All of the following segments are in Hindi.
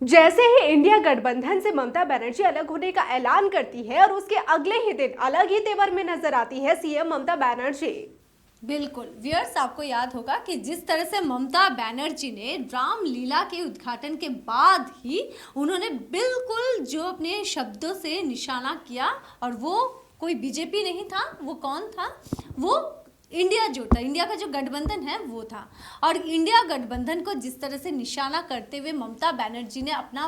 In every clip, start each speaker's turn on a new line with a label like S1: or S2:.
S1: जैसे ही इंडिया गठबंधन से ममता बनर्जी अलग होने का ऐलान करती है और उसके अगले ही दिन अलग ही तेवर में नजर आती है सीएम ममता बनर्जी।
S2: बिल्कुल व्यूअर्स, आपको याद होगा कि जिस तरह से ममता बनर्जी ने रामलीला के उद्घाटन के बाद ही उन्होंने बिल्कुल जो अपने शब्दों से निशाना किया, और वो कोई बीजेपी नहीं था, वो कौन था, वो इंडिया जो था, इंडिया का जो गठबंधन है वो था। और इंडिया गठबंधन को जिस तरह से निशाना करते हुए ममता बनर्जी ने अपना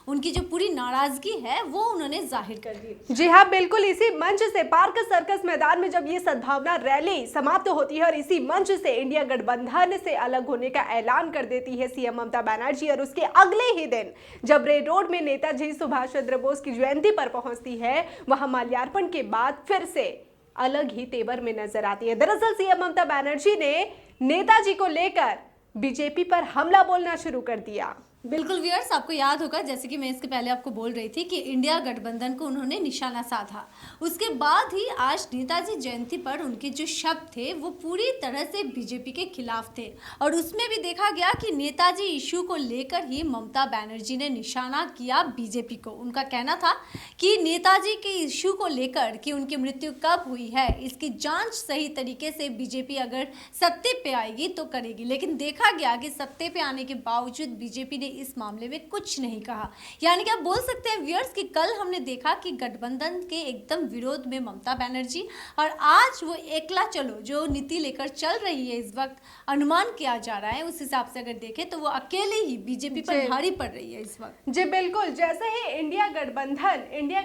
S2: उनकी जो पूरी नाराजगी है वो उन्होंने जाहिर कर दी।
S1: जी हाँ, बिल्कुल इसी मंच से पार्क सर्कस मैदान में जब ये सद्भावना रैली समाप्त होती है और इसी मंच से इंडिया गठबंधन से अलग होने का ऐलान कर देती है सीएम ममता बनर्जी, और उसके अगले ही दिन जब रेड रोड में नेताजी सुभाष चंद्र बोस की जयंती पर पहुंचती है, वहां माल्यार्पण के बाद फिर से अलग ही तेवर में नजर आती है। दरअसल सीएम ममता बनर्जी ने नेताजी को लेकर बीजेपी पर हमला बोलना शुरू कर दिया।
S2: बिल्कुल व्यूअर्स, आपको याद होगा जैसे कि मैं इसके पहले आपको बोल रही थी कि इंडिया गठबंधन को उन्होंने निशाना साधा। उसके बाद ही आज नेताजी जयंती पर उनके जो शब्द थे वो पूरी तरह से बीजेपी के खिलाफ थे, और उसमें भी देखा गया कि नेताजी इशू को लेकर ही ममता बनर्जी ने निशाना किया बीजेपी को। उनका कहना था कि नेताजी के इशू को लेकर कि उनकी मृत्यु कब हुई है इसकी जाँच सही तरीके से बीजेपी अगर सत्ते पे आएगी तो करेगी, लेकिन देखा गया कि सत्ते पे आने के बावजूद बीजेपी ने इस मामले में कुछ नहीं कहा। यानी कि आप बोल सकते हैं व्यूअर्स कि कल हमने देखा कि गठबंधन के एकदम विरोध में ममता बनर्जी, और आज वो एकला चलो जो नीति लेकर चल रही है, इस वक्त अनुमान किया जा रहा है उस हिसाब से अगर देखें तो वो अकेले ही बीजेपी पर भारी पड़ रही है इस वक्त।
S1: जी बिल्कुल, जैसे ही इंडिया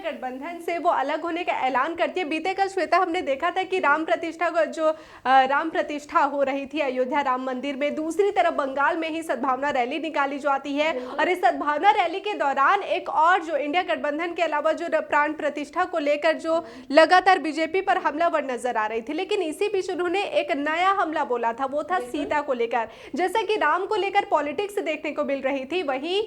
S1: गठबंधन से वो अलग होने का ऐलान करती है, बीते कल श्वेता हमने देखा था कि राम प्रतिष्ठा हो रही थी अयोध्या राम मंदिर में, दूसरी तरफ बंगाल में ही सद्भावना रैली निकाली जाती है, और इस सद्भावना रैली के दौरान एक और जो इंडिया गठबंधन के अलावा जो प्राण प्रतिष्ठा को लेकर जो लगातार बीजेपी पर हमलावर नजर आ रही थी, लेकिन इसी बीच उन्होंने एक नया हमला बोला था, वो था सीता को लेकर। जैसे कि राम को लेकर पॉलिटिक्स देखने को मिल रही थी, वहीं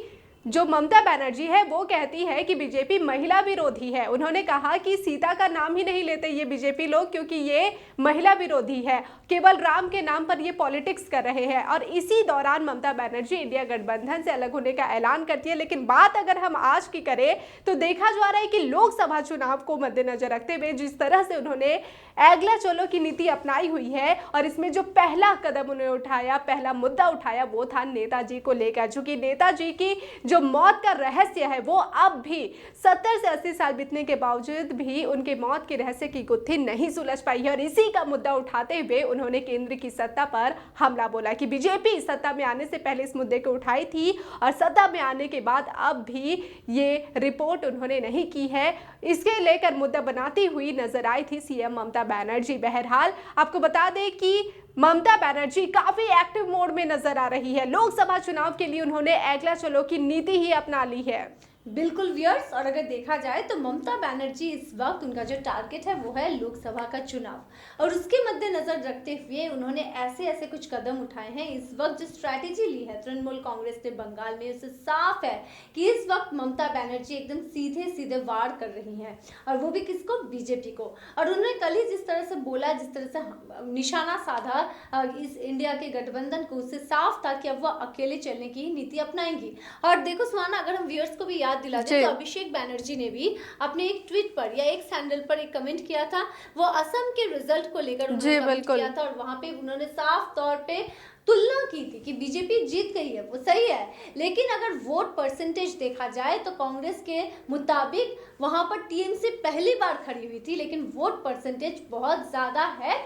S1: जो ममता बनर्जी है वो कहती है कि बीजेपी महिला विरोधी है। उन्होंने कहा कि सीता का नाम ही नहीं लेते ये बीजेपी लोग क्योंकि ये महिला विरोधी है, केवल राम के नाम पर ये पॉलिटिक्स कर रहे हैं। और इसी दौरान ममता बनर्जी इंडिया गठबंधन से अलग होने का ऐलान करती है। लेकिन बात अगर हम आज की करें तो देखा जा रहा है कि लोकसभा चुनाव को मद्देनजर रखते हुए जिस तरह से उन्होंने अगला चलो की नीति अपनाई हुई है, और इसमें जो पहला कदम उन्होंने उठाया, पहला मुद्दा उठाया, वो था नेताजी को लेकर। चूंकि नेताजी की जो मौत का रहस्य है वो अब भी 70 से 80 साल बीतने के बावजूद भी उनके मौत के रहस्य की गुत्थी नहीं सुलझ पाई है, और इसी का मुद्दा उठाते हुए उन्होंने केंद्र की सत्ता पर हमला बोला कि बीजेपी सत्ता में आने से पहले इस मुद्दे को उठाई थी और सत्ता में आने के बाद अब भी ये रिपोर्ट उन्होंने नहीं की है। इसके लेकर मुद्दा बनाती हुई नजर आई थी सीएम ममता बनर्जी। बहरहाल आपको बता दें कि ममता बनर्जी काफी एक्टिव मोड में नजर आ रही है। लोकसभा चुनाव के लिए उन्होंने अगला चलो की नीति ही अपना ली है।
S2: बिल्कुल व्यूअर्स, और अगर देखा जाए तो ममता बनर्जी इस वक्त उनका जो टारगेट है वो है लोकसभा का चुनाव, और उसके मद्देनजर रखते हुए उन्होंने ऐसे ऐसे कुछ कदम उठाए हैं। इस वक्त जो स्ट्रैटेजी ली है तृणमूल कांग्रेस ने बंगाल में, उससे साफ है कि इस वक्त ममता बनर्जी एकदम सीधे सीधे वार कर रही हैं, और वो भी किसको, बीजेपी को। और उन्होंने कल ही जिस तरह से बोला, जिस तरह से निशाना साधा इस इंडिया के गठबंधन को, उससे साफ था कि अब वो अकेले चलने की नीति अपनाएंगी। और देखो सुहाना, अगर हम व्यूअर्स को भी दिला दे तो अभिषेक बनर्जी ने भी अपने एक ट्वीट पर या एक सैंडल पर एक कमेंट किया था, वो असम के रिजल्ट को लेकर उन्होंने कमेंट किया था, और वहां पे उन्होंने साफ तौर पे तुलना की थी कि बीजेपी जीत गई है, वो सही है, लेकिन अगर वोट परसेंटेज देखा जाए तो कांग्रेस के मुताबिक वहां पर टीएमसी पहली बार खड़ी हुई थी, लेकिन वोट परसेंटेज बहुत ज्यादा है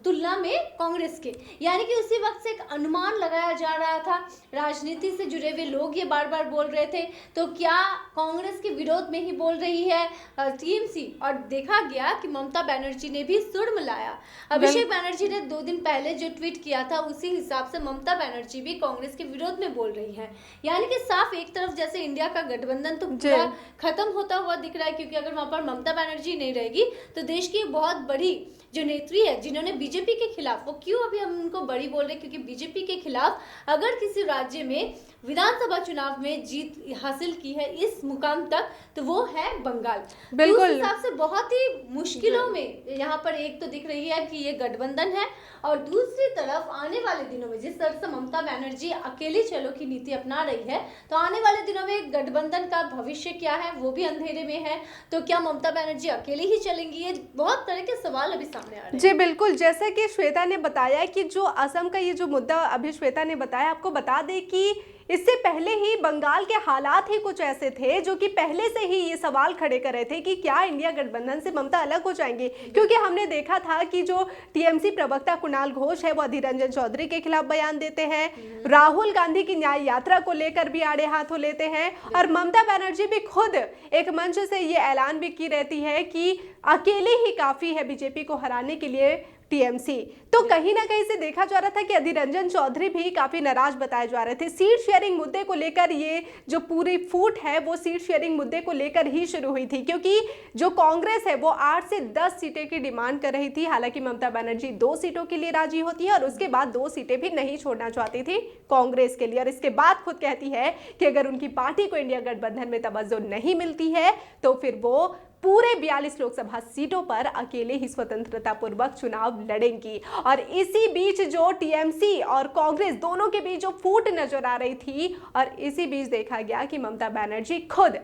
S2: तुलना में कांग्रेस के। यानी कि उसी वक्त से एक अनुमान लगाया जा रहा था, राजनीति से जुड़े हुए लोग ये बार बार बोल रहे थे, तो क्या कांग्रेस के विरोध में ही बोल रही है टीएमसी। और देखा गया कि ममता बनर्जी ने भी सुर मिलाया। अभिषेक बनर्जी ने 2 दिन पहले जो ट्वीट किया था उसी हिसाब से ममता बनर्जी भी कांग्रेस के विरोध में बोल रही है। यानी कि साफ एक तरफ जैसे इंडिया का गठबंधन तो पूरा खत्म होता हुआ दिख रहा है, क्योंकि अगर वहां पर ममता बनर्जी नहीं रहेगी तो देश की बहुत बड़ी जो नेत्री है जिन्होंने बीजेपी के खिलाफ, वो क्यों अभी हम उनको बड़ी बोल रहे हैं, क्योंकि बीजेपी के खिलाफ अगर किसी राज्य में विधानसभा चुनाव में जीत हासिल की है इस मुकाम तक तो वो है बंगाल।
S1: बिल्कुल,
S2: उस हिसाब से बहुत ही मुश्किलों में यहाँ पर एक तो दिख रही है कि ये गठबंधन है, और दूसरी तरफ आने वाले दिनों में हुए। जिस तरह से ममता बनर्जी अकेली चलो की नीति अपना रही है, तो आने वाले दिनों में गठबंधन का भविष्य क्या है वो भी अंधेरे में है। तो क्या ममता बनर्जी अकेली ही चलेंगी, ये बहुत तरह के सवाल अभी सामने आ रहे हैं।
S1: जी बिल्कुल, जैसे कि श्वेता ने बताया कि जो असम का ये जो मुद्दा अभी श्वेता ने बताया, आपको बता दें कि इससे पहले ही बंगाल के हालात ही कुछ ऐसे थे जो कि पहले से ही ये सवाल खड़े कर रहे थे कि क्या इंडिया गठबंधन से ममता अलग हो जाएंगी, क्योंकि हमने देखा था कि जो टीएमसी प्रवक्ता कुणाल घोष है वो अधीर रंजन चौधरी के खिलाफ बयान देते हैं, राहुल गांधी की न्याय यात्रा को लेकर भी आड़े हाथों लेते हैं, और ममता बनर्जी भी खुद एक मंच से ये ऐलान भी की रहती है कि अकेले ही काफी है बीजेपी को हराने के लिए टीएमसी। तो कहीं ना कहीं से देखा जा रहा था कि अधीर रंजन चौधरी भी काफी नाराज बताए जा रहे थे। सीट शेयरिंग मुद्दे को लेकर ये जो पूरी फूट है वो सीट शेयरिंग मुद्दे को लेकर ही शुरू हुई थी, क्योंकि जो कांग्रेस है वो 8 से 10 सीटें की डिमांड कर रही थी। हालांकि ममता बनर्जी 2 सीटों के लिए राजी होती है और उसके बाद 2 सीटें भी नहीं छोड़ना चाहती थी कांग्रेस के लिए, और इसके बाद खुद कहती है कि अगर उनकी पार्टी को इंडिया गठबंधन में तवज्जो नहीं मिलती है तो फिर वो पूरे 42 लोकसभा सीटों पर अकेले ही स्वतंत्रता पूर्वक चुनाव लड़ेंगी। और इसी बीच जो टीएमसी और कांग्रेस दोनों के बीच जो फूट नजर आ रही थी, और इसी बीच देखा गया कि ममता बनर्जी खुद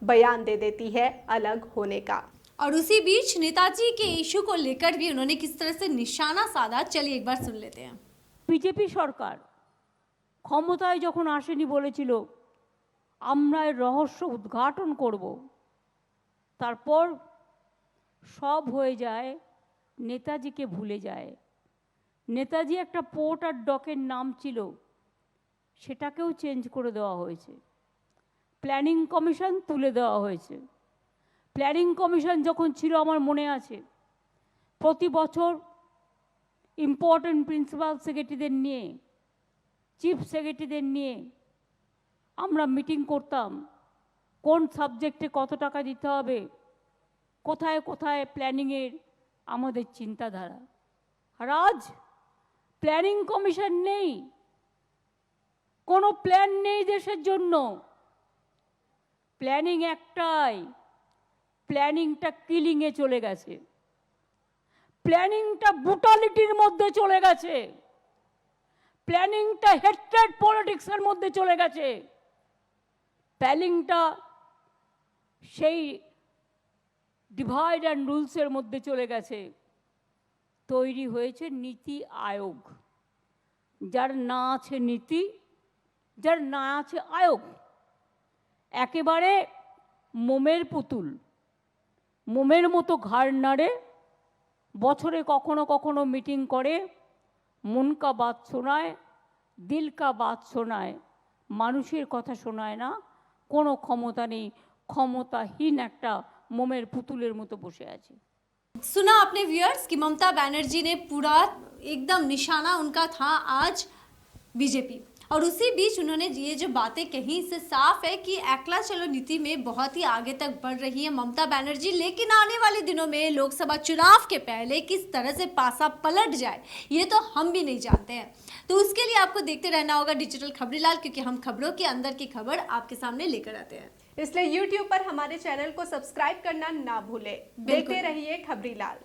S1: बयान दे देती है अलग होने का।
S2: और उसी बीच नेताजी के इशू को लेकर भी उन्होंने किस तरह से निशाना साधा, चलिए एक बार सुन लेते हैं।
S3: বিজেপি সরকার ক্ষমতায় যখন আসেনি বলেছিল আমরা এর রহস্য উদ্ঘাটন করব, তারপর সব হয়ে যায়, নেতাজিকে ভুলে যায়। নেতাজি একটা পোর্ট আর ডকের নাম ছিল, সেটাকেও চেঞ্জ করে দেওয়া হয়েছে। প্ল্যানিং কমিশন তুলে দেওয়া হয়েছে। প্ল্যানিং কমিশন যখন ছিল আমার মনে আছে, প্রতি বছর ইম্পর্টেন্ট প্রিন্সিপাল সেক্রেটারিদের নিয়ে, চিফ সেক্রেটারিদের নিয়ে আমরা মিটিং করতাম, কোন সাবজেক্টে কত টাকা দিতে হবে, কোথায় কোথায় প্ল্যানিংয়ের আমাদের চিন্তাধারা। আর আজ প্ল্যানিং কমিশন নেই, কোনো প্ল্যান নেই দেশের জন্য। প্ল্যানিং একটাই, প্ল্যানিংটা কিলিংয়ে চলে গেছে, প্ল্যানিংটা ব্রুটালিটির মধ্যে চলে গেছে, প্ল্যানিংটা হেট্রেড পলিটিক্সের মধ্যে চলে গেছে, প্ল্যানিংটা সেই ডিভাইড অ্যান্ড রুলসের মধ্যে চলে গেছে। তৈরি হয়েছে নীতি আয়োগ, যার না আছে নীতি, যার না আছে আয়োগ, একেবারে মোমের পুতুল, মোমের মতো ঘাড় নাড়ে, বছরে কখনো কখনো মিটিং করে, মন কা বাত শোনায়, দিল কা বাত শোনায়, মানুষের কথা শোনায় না, কোনো ক্ষমতা নেই, ক্ষমতাহীন একটা মোমের পুতুলের মতো বসে আছে।
S2: सुना आपने व्यूअर्स कि ममता बनर्जी ने पूरा एकदम निशाना उनका था आज बीजेपी, और उसी बीच उन्होंने ये जो बातें कही, इससे साफ है कि एकला चलो नीति में बहुत ही आगे तक बढ़ रही है ममता बनर्जी। लेकिन आने वाले दिनों में लोकसभा चुनाव के पहले किस तरह से पासा पलट जाए ये तो हम भी नहीं जानते हैं। तो उसके लिए आपको देखते रहना होगा डिजिटल खबरीलाल, क्योंकि हम खबरों के अंदर की खबर आपके सामने लेकर आते हैं।
S1: इसलिए YouTube पर हमारे चैनल को सब्सक्राइब करना ना भूले। देखते रहिए खबरीलाल,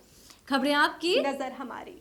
S2: खबरें आपकी,
S1: नजर हमारी।